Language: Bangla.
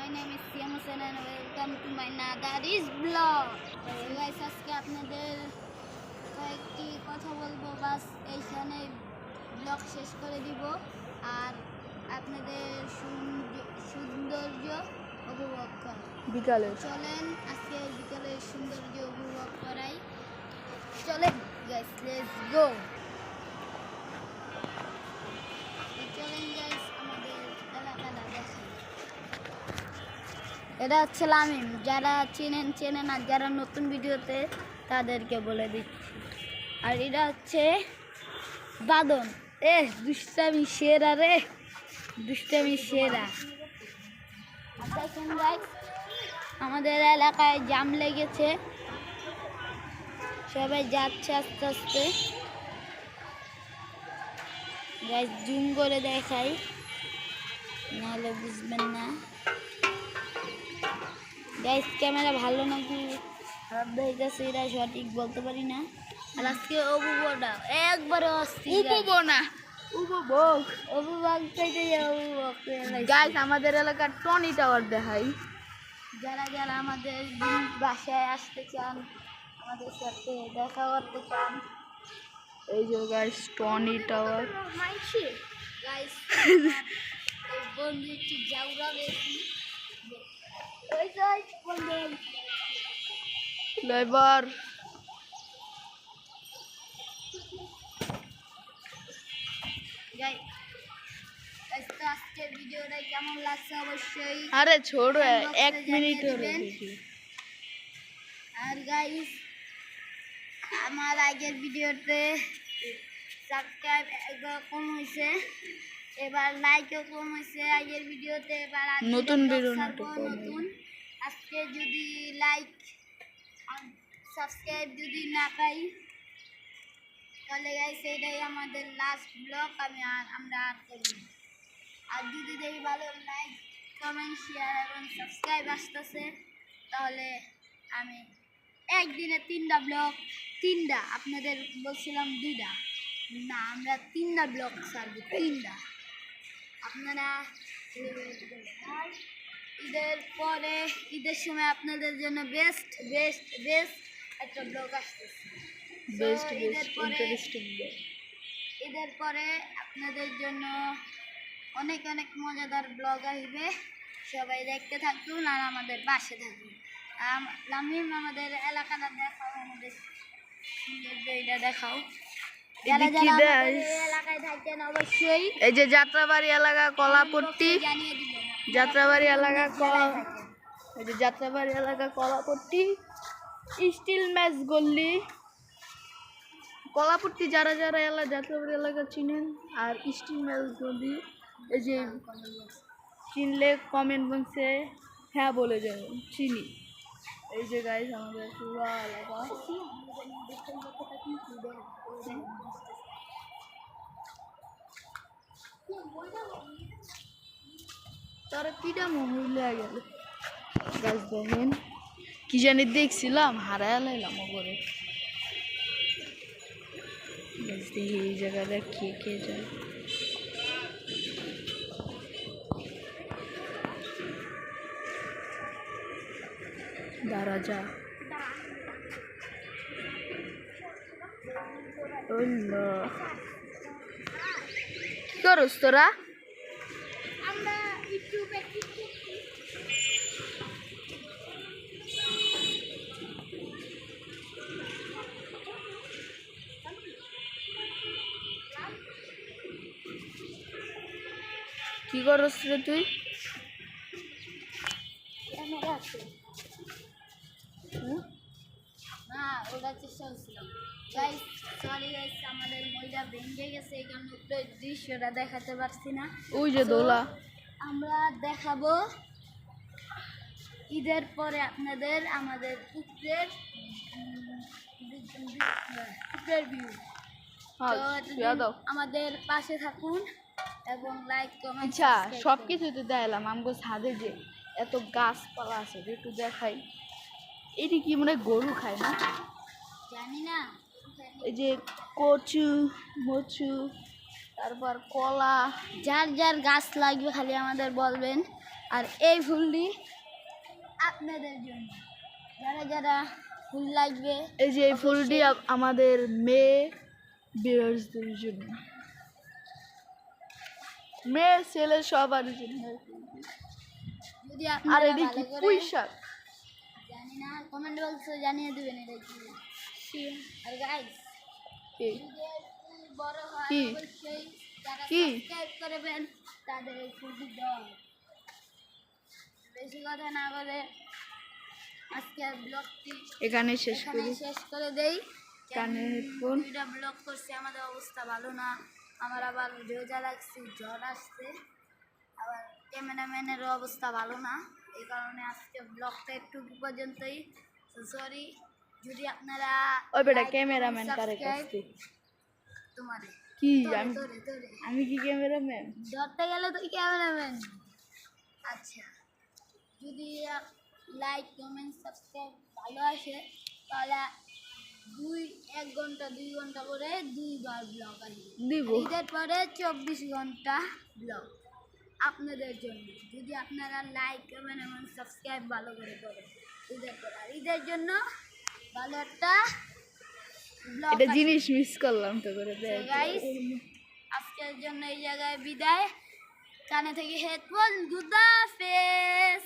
my name is Siam Hussain and welcome to my Nadaris vlog. Guys, আজকে আপনাদের কয়েকটি কথা বলবো, বাস এইখানে ব্লগ শেষ করে দিব আর আপনাদের সৌন্দর্য উপভোগ করা বিকালে। চলেন আজকে বিকালের সৌন্দর্য উপভোগ করাই। চলেন গাইস, লেটস গো। চলেন গাইস, আমাদের এলাকাটা দেখেন। এটা হচ্ছে লামিম, যারা চেনেন আর যারা নতুন ভিডিওতে তাদেরকে বলে দিচ্ছি। আর এটা হচ্ছে বাদন। দুষ্টামি সেরা রে, দুষ্টামি সেরা। দেখেন গাইস, আমাদের এলাকায় জাম লেগেছে, সবাই যাচ্ছে আস্তে আস্তে। গাইস জুম করে দেখাই, নাহলে বুঝবেন না। গাইস ক্যামেরা ভালো নাকি খারাপ দেখাচ্ছে এটা সঠিক বলতে পারি না। আর আজকে অবুবটা একবারে অস্থির। অবুবক থেকে অবুবক। গাইস আমাদের এলাকার টনি টাওয়ার দেখাই। যারা যারা আমাদের বাসায় আসতে চান, আমাদের সাথে দেখা করতে চান, এই যে গাইস টনি টাওয়ার। গাইস বন্ধু একটু যাওয়া বেশি এবার আজকের ভিডিওটা কেমন লাগছে অবশ্যই। আরে ছোড়ো, box 1 এ মিনিট জানিয়ে হলো দিবেন। ভিডিও। আর গাইস আমার আগের ভিডিওতে সাবস্ক্রাইব কম হয়েছে, এবার লাইকও কম হয়েছে আগের ভিডিওতে। এবার নতুন ভিডিও নতুন আজকে যদি লাইক সাবস্ক্রাইব যদি না পাই তাহলে গাইস এটাই আমাদের লাস্ট ব্লগ। আমরা আর করব না। আর যদি দেখি ভালো লাইক কমেন্ট শেয়ার এবং সাবস্ক্রাইব আসতেছে তাহলে আমি একদিনে 3টা ব্লগ, আপনাদের বলছিলাম 2টা না, আমরা 3টা ব্লগ ছাড়বো, 3টা। আপনারা ঈদের সময় আপনাদের জন্য বেস্ট একটা ব্লগ আসতেছে। ঈদের পরে আপনাদের জন্য অনেক মজাদার ব্লগ আসবে। সবাই দেখতে থাকুন আর আমাদের পাশে থাকুন। লামিম আমাদের এলাকাটা দেখাও, আমাদের সৌন্দর্যটা দেখাও। যারা যারা আমাদের এই এলাকায় থাকেন অবশ্যই এই যে যাত্রাবাড়ি এলাকা কলাপট্টি, জানিয়ে দিবেন। যাত্রাবাড়ি এলাকা এই যে যাত্রাবাড়ি এলাকা কলাপট্টি, স্টিল ম্যাচ গল্লি, কলাপট্টি যারা যারা যাত্রাবাড়ি এলাকা চিনেন আর স্টিল ম্যাচ গল্লি এই যে চিনলে কমেন্ট বক্সে হ্যাঁ বলে যাবেন চিনি। এই যে গাইস আমাদের পুরো এলাকা। তারা কিটা মহিলা গেল গাছ দেখেন, কি জানি দেখছিলাম হারায় লাইলাম ওপরে। গাছ দেখি এই জায়গাটা কে যায়। দাঁড়া যা কি করস তোরা? কি করস রে তুই? না, ওটা চেষ্টা করছিলাম। গাইস সরি গাইস, আমাদের মইটা ভেঙে গেছে, এই কারণে উপরে দৃশ্যটা দেখাতে পারছি না। ওই যে দোলা আমরা দেখাবো ঈদের পরে আপনাদের আমাদের উপরের ভিউ। আমাদের পাশে থাকুন এবং লাইক কমেন্ট। আচ্ছা সব কিছু তো দেখালাম, আমগো ছাদে যে এত গাছপালা আছে একটু দেখাই। এটি কি মনে হয় গরু খায় না জানি না। এই যে কচু মচু, তারপর কলা, যার যার গাছ লাগবে খালি আমাদের বলবেন, আর এই ফুলটি আপনাদের জন্য, যারা যারা ফুল লাগবে। এই যে এই ফুলটি আমাদের মেয়ে ভিউয়ার্সদের জন্য, মেয়ে ছেলে সবারই জন্য। যদি আর আপনারা এটি কি ভালো করে পুঁই শাক? জানি না, কমেন্ট বক্সে জানিয়ে দেবেন এটা কি। আর গাইস কি? যদি এই ফুল বড় হয় কি? অবশ্যই যারা কি? সাবস্ক্রাইব করবেন তাদের এই ফুলটি দেওয়া হবে। বেশি কথা না বলে আজকের ব্লগটি এখানে শেষ এখানে করি। শেষ করে দেই। কানে হেডফোন। দুইটা ব্লগ করছি, আমাদের অবস্থা ভালো না, আমার আবার রোজা লাগছে, জ্বর আসছে, আবার ক্যামেরাম্যানেরও অবস্থা ভালো না, এই কারণে আজকে ব্লগটা একটু পর্যন্তই। সরি। যদি আপনারা ওই বেটা like, ক্যামেরাম্যান কারে subscribe, কাছে তোমারে কি তোরে, আমি তোরে, তোরে। আমি কি ক্যামেরাম্যান? ধরতে গেলে তুই ক্যামেরাম্যান। আচ্ছা, যদি লাইক কমেন্ট সাবস্ক্রাইব ভালো আসে তাহলে 1 ঘন্টা 2 ঘন্টা করে 2বার ব্লগ আসবে। দিব। ঈদের পরে 24 ঘন্টা ব্লগ আপনাদের জন্য, যদি আপনারা লাইক কমেন্ট এবং সাবস্ক্রাইব ভালো করে করেন ঈদের পরে। আর ঈদের জন্য ভালো একটা ব্লগ। এটা জিনিস মিস করলাম তো করে দেখ। গাইস, আজকের জন্য এই জায়গায় বিদায়, কানে থেকে হেডফোন, গুড হাফেজ।